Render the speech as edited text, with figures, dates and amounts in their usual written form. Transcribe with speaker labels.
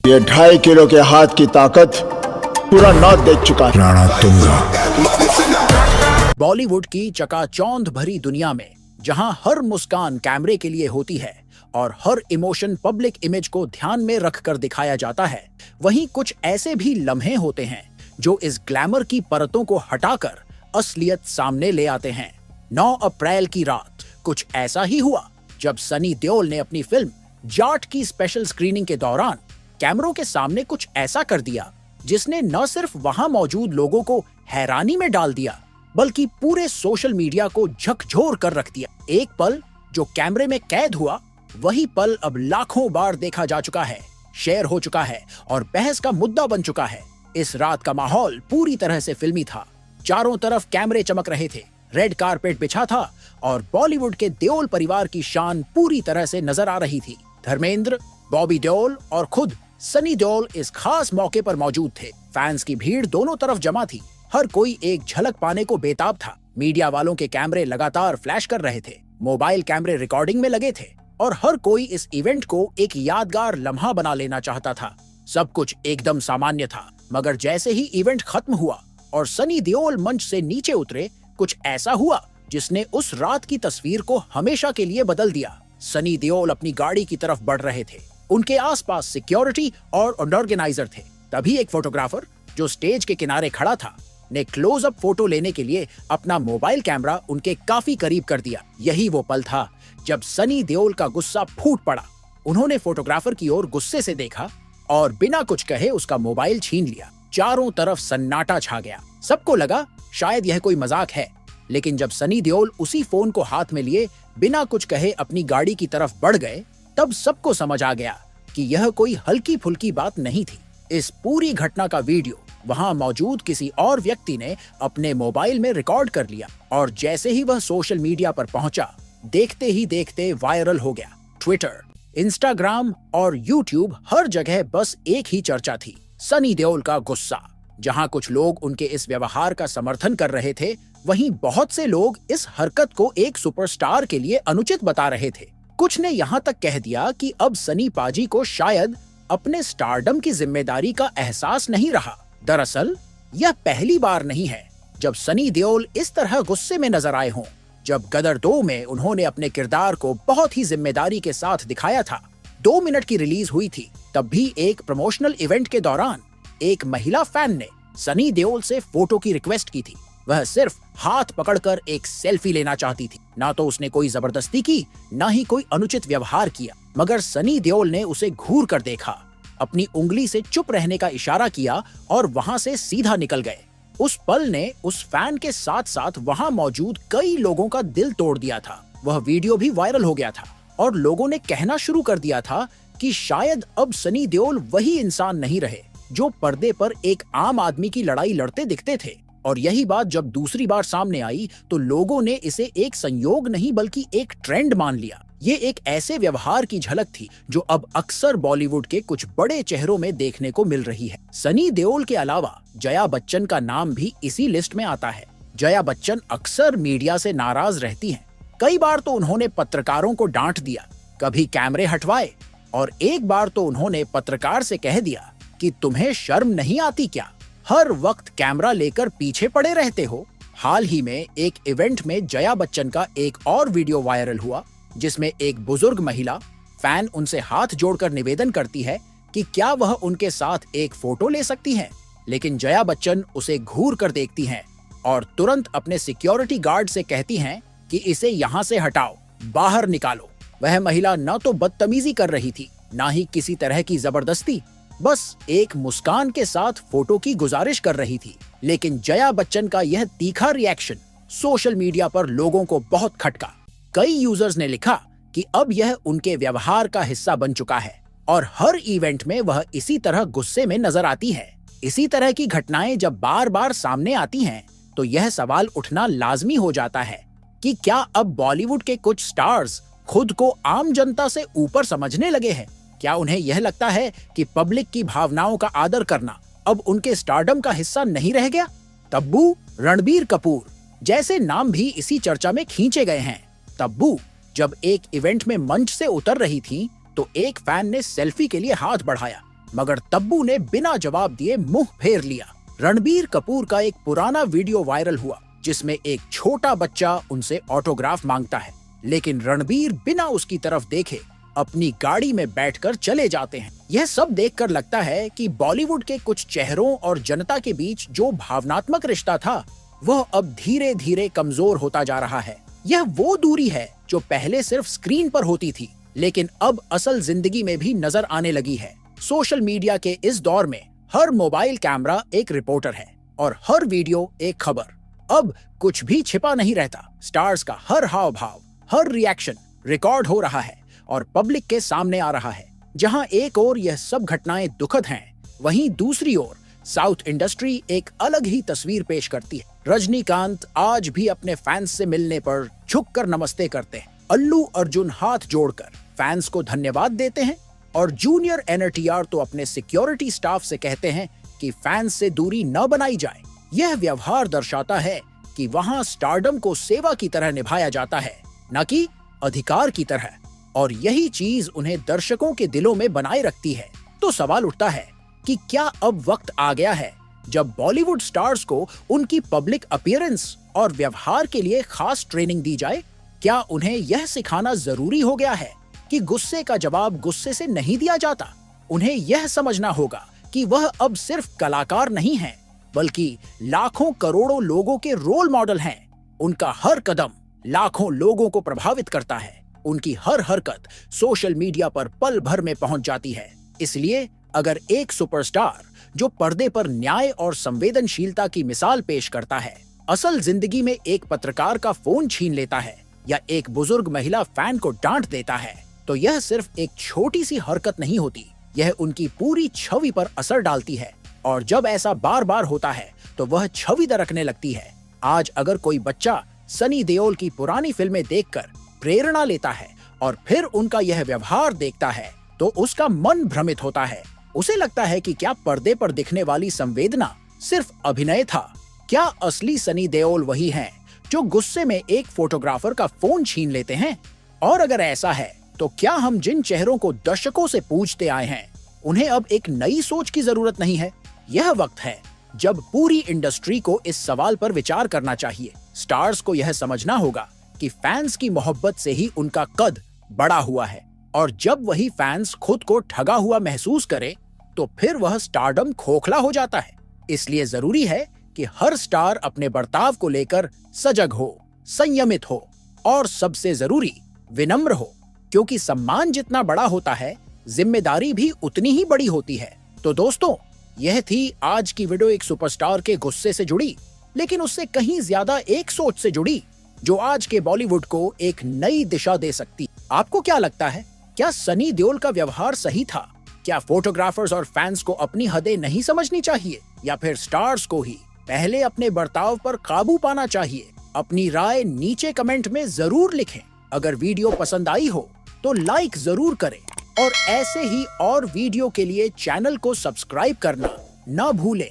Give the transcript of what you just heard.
Speaker 1: ये 2.5 किलो के हाथ की ताकत पूरा नॉर्थ देख चुका है।
Speaker 2: राणा तुंगा।
Speaker 3: बॉलीवुड की चकाचौंध भरी दुनिया में जहां हर मुस्कान कैमरे के लिए होती है और हर इमोशन पब्लिक इमेज को ध्यान में रखकर दिखाया जाता है, वहीं कुछ ऐसे भी लम्हे होते हैं जो इस ग्लैमर की परतों को हटाकर असलियत सामने ले आते हैं। 9 अप्रैल की रात कुछ ऐसा ही हुआ जब सनी देओल ने अपनी फिल्म जाट की स्पेशल स्क्रीनिंग के दौरान कैमरों के सामने कुछ ऐसा कर दिया जिसने न सिर्फ वहां मौजूद लोगों को हैरानी में डाल दिया बल्कि पूरे सोशल मीडिया को झकझोर कर रख दिया। एक पल जो कैमरे में कैद हुआ, वही पल अब लाखों बार देखा जा चुका है, शेयर हो चुका है और बहस का मुद्दा बन चुका है। इस रात का माहौल पूरी तरह से फिल्मी था। चारों तरफ कैमरे चमक रहे थे, रेड कारपेट बिछा था और बॉलीवुड के देओल परिवार की शान पूरी तरह से नजर आ रही थी। धर्मेंद्र, बॉबी देओल और खुद सनी देओल इस खास मौके पर मौजूद थे। फैंस की भीड़ दोनों तरफ जमा थी, हर कोई एक झलक पाने को बेताब था। मीडिया वालों के कैमरे लगातार फ्लैश कर रहे थे, मोबाइल कैमरे रिकॉर्डिंग में लगे थे और हर कोई इस इवेंट को एक यादगार लम्हा बना लेना चाहता था। सब कुछ एकदम सामान्य था, मगर जैसे ही इवेंट खत्म हुआ और सनी देओल मंच से नीचे उतरे, कुछ ऐसा हुआ जिसने उस रात की तस्वीर को हमेशा के लिए बदल दिया। सनी देओल अपनी गाड़ी की तरफ बढ़ रहे थे, उनके आसपास सिक्योरिटी और ऑर्गेनाइजर थे। तभी एक फोटोग्राफर जो स्टेज के किनारे खड़ा था ने क्लोज-अप फोटो लेने के लिए अपना मोबाइल कैमरा उनके काफी करीब कर दिया। यही वो पल था जब सनी देओल का गुस्सा फूट पड़ा। उन्होंने फोटोग्राफर की ओर गुस्से से देखा और बिना कुछ कहे उसका मोबाइल छीन लिया। चारों तरफ सन्नाटा छा गया। सबको लगा शायद यह कोई मजाक है, लेकिन जब सनी देओल उसी फोन को हाथ में लिए बिना कुछ कहे अपनी गाड़ी की तरफ बढ़ गए, तब सबको समझ आ गया कि यह कोई हल्की फुल्की बात नहीं थी। इस पूरी घटना का वीडियो वहां मौजूद किसी और व्यक्ति ने अपने मोबाइल में रिकॉर्ड कर लिया और जैसे ही वह सोशल मीडिया पर पहुंचा, देखते ही देखते वायरल हो गया। ट्विटर, इंस्टाग्राम और यूट्यूब, हर जगह बस एक ही चर्चा थी, सनी देओल का गुस्सा। जहां कुछ लोग उनके इस व्यवहार का समर्थन कर रहे थे, वहीं बहुत से लोग इस हरकत को एक सुपरस्टार के लिए अनुचित बता रहे थे। कुछ ने यहाँ तक कह दिया कि अब सनी पाजी को शायद अपने स्टारडम की जिम्मेदारी का एहसास नहीं रहा। दरअसल यह पहली बार नहीं है जब सनी देओल इस तरह गुस्से में नजर आए हों। जब गदर 2 में उन्होंने अपने किरदार को बहुत ही जिम्मेदारी के साथ दिखाया था, 2 मिनट की रिलीज हुई थी, तब भी एक प्रमोशनल इवेंट के दौरान एक महिला फैन ने सनी देओल से फोटो की रिक्वेस्ट की थी। वह सिर्फ हाथ पकड़कर एक सेल्फी लेना चाहती थी। ना तो उसने कोई जबरदस्ती की, ना ही कोई अनुचित व्यवहार किया, मगर सनी देओल ने उसे घूर कर देखा, अपनी उंगली से चुप रहने का इशारा किया और वहां से सीधा निकल गए। उस पल ने उस फैन के साथ साथ वहां मौजूद कई लोगों का दिल तोड़ दिया था। वह वीडियो भी वायरल हो गया था और लोगों ने कहना शुरू कर दिया था कि शायद अब सनी देओल वही इंसान नहीं रहे जो पर्दे पर एक आम आदमी की लड़ाई लड़ते दिखते थे। और यही बात जब दूसरी बार सामने आई तो लोगों ने इसे एक संयोग नहीं बल्कि एक ट्रेंड मान लिया। ये एक ऐसे व्यवहार की झलक थी जो अब अक्सर बॉलीवुड के कुछ बड़े चेहरों में देखने को मिल रही है। सनी देओल के अलावा जया बच्चन का नाम भी इसी लिस्ट में आता है। जया बच्चन अक्सर मीडिया से नाराज रहती हैं। कई बार तो उन्होंने पत्रकारों को डांट दिया, कभी कैमरे हटवाए और एक बार तो उन्होंने पत्रकार से कह दिया कि तुम्हें शर्म नहीं आती क्या, हर वक्त कैमरा लेकर पीछे पड़े रहते हो। हाल ही में एक इवेंट में जया बच्चन का एक और वीडियो वायरल हुआ जिसमें एक बुजुर्ग महिला फैन उनसे हाथ जोड़कर निवेदन करती है कि क्या वह उनके साथ एक फोटो ले सकती हैं, लेकिन जया बच्चन उसे घूर कर देखती हैं और तुरंत अपने सिक्योरिटी गार्ड से कहती हैं कि इसे यहाँ से हटाओ, बाहर निकालो। वह महिला न तो बदतमीजी कर रही थी, ना ही किसी तरह की जबरदस्ती, बस एक मुस्कान के साथ फोटो की गुजारिश कर रही थी। लेकिन जया बच्चन का यह तीखा रिएक्शन सोशल मीडिया पर लोगों को बहुत खटका। कई यूजर्स ने लिखा कि अब यह उनके व्यवहार का हिस्सा बन चुका है और हर इवेंट में वह इसी तरह गुस्से में नजर आती है। इसी तरह की घटनाएं जब बार बार सामने आती हैं, तो यह सवाल उठना लाजमी हो जाता है कि क्या अब बॉलीवुड के कुछ स्टार्स खुद को आम जनता से ऊपर समझने लगे हैं? क्या उन्हें यह लगता है कि पब्लिक की भावनाओं का आदर करना अब उनके स्टारडम का हिस्सा नहीं रह गया? तब्बू, रणबीर कपूर जैसे नाम भी इसी चर्चा में खींचे गए हैं। तब्बू जब एक इवेंट में मंच से उतर रही थी तो एक फैन ने सेल्फी के लिए हाथ बढ़ाया। मगर तब्बू ने बिना जवाब दिए मुंह फेर लिया। रणबीर कपूर का एक पुराना वीडियो वायरल हुआ जिसमें एक छोटा बच्चा उनसे ऑटोग्राफ मांगता है, लेकिन रणबीर बिना उसकी तरफ देखे अपनी गाड़ी में बैठकर चले जाते हैं। यह सब देखकर लगता है कि बॉलीवुड के कुछ चेहरों और जनता के बीच जो भावनात्मक रिश्ता था वह अब धीरे धीरे कमजोर होता जा रहा है। यह वो दूरी है जो पहले सिर्फ स्क्रीन पर होती थी, लेकिन अब असल जिंदगी में भी नजर आने लगी है। सोशल मीडिया के इस दौर में हर मोबाइल कैमरा एक रिपोर्टर है और हर वीडियो एक खबर। अब कुछ भी छिपा नहीं रहता। स्टार्स का हर हाव भाव, हर रिएक्शन रिकॉर्ड हो रहा है और पब्लिक के सामने आ रहा है। जहां एक ओर यह सब घटनाएं दुखद हैं, वहीं दूसरी ओर साउथ इंडस्ट्री एक अलग ही तस्वीर पेश करती है। रजनीकांत आज भी अपने फैंस से मिलने पर झुककर नमस्ते करते हैं। अल्लू अर्जुन हाथ जोड़कर फैंस को धन्यवाद देते हैं और जूनियर NTR तो अपने सिक्योरिटी स्टाफ से कहते हैं कि फैंस से दूरी न बनाई जाए। यह व्यवहार दर्शाता है कि वहां स्टारडम को सेवा की तरह निभाया जाता है, न कि अधिकार की तरह, और यही चीज उन्हें दर्शकों के दिलों में बनाए रखती है। तो सवाल उठता है कि क्या अब वक्त आ गया है जब बॉलीवुड स्टार्स को उनकी पब्लिक अपीयरेंस और व्यवहार के लिए खास ट्रेनिंग दी जाए? क्या उन्हें यह सिखाना जरूरी हो गया है कि गुस्से का जवाब गुस्से से नहीं दिया जाता? उन्हें यह समझना होगा कि वह अब सिर्फ कलाकार नहीं हैं, बल्कि लाखों करोड़ों लोगों के रोल मॉडल हैं। उनका हर कदम लाखों लोगों को प्रभावित करता है। उनकी हर हरकत सोशल मीडिया पर पल भर में पहुंच जाती है। इसलिए अगर एक सुपरस्टार जो पर्दे पर न्याय और संवेदनशीलता की मिसाल पेश करता है, असल जिंदगी में एक पत्रकार का फोन छीन लेता है या एक बुजुर्ग महिला फैन को डांट देता है, तो यह सिर्फ एक छोटी सी हरकत नहीं होती, यह उनकी पूरी छवि पर असर डालती है। और जब ऐसा बार बार होता है तो वह छवि दरकने लगती है। आज अगर कोई बच्चा सनी देओल की पुरानी फिल्में देखकर प्रेरणा लेता है और फिर उनका यह व्यवहार देखता है तो उसका मन भ्रमित होता है। उसे लगता है कि क्या पर्दे पर दिखने वाली संवेदना सिर्फ अभिनय था? क्या असली सनी देओल वही हैं जो गुस्से में एक फोटोग्राफर का फोन छीन लेते हैं? और अगर ऐसा है तो क्या हम जिन चेहरों को दशकों से पूछते आए हैं, उन्हें अब एक नई सोच की जरूरत नहीं है? यह वक्त है जब पूरी इंडस्ट्री को इस सवाल पर विचार करना चाहिए। स्टार्स को यह समझना होगा कि फैंस की मोहब्बत से ही उनका कद बड़ा हुआ है, और जब वही फैंस खुद को ठगा हुआ महसूस करे तो फिर वह स्टारडम खोखला हो जाता है। इसलिए जरूरी है कि हर स्टार अपने बर्ताव को लेकर सजग हो, संयमित हो और सबसे जरूरी विनम्र हो, क्योंकि सम्मान जितना बड़ा होता है, जिम्मेदारी भी उतनी ही बड़ी होती है। तो दोस्तों, यह थी आज की वीडियो एक सुपरस्टार के गुस्से से जुड़ी, लेकिन उससे कहीं ज्यादा एक सोच से जुड़ी जो आज के बॉलीवुड को एक नई दिशा दे सकती। आपको क्या लगता है, क्या सनी देओल का व्यवहार सही था? क्या फोटोग्राफर्स और फैंस को अपनी हदें नहीं समझनी चाहिए, या फिर स्टार्स को ही पहले अपने बर्ताव पर काबू पाना चाहिए? अपनी राय नीचे कमेंट में जरूर लिखें। अगर वीडियो पसंद आई हो तो लाइक जरूर करें और ऐसे ही और वीडियो के लिए चैनल को सब्सक्राइब करना न भूलें।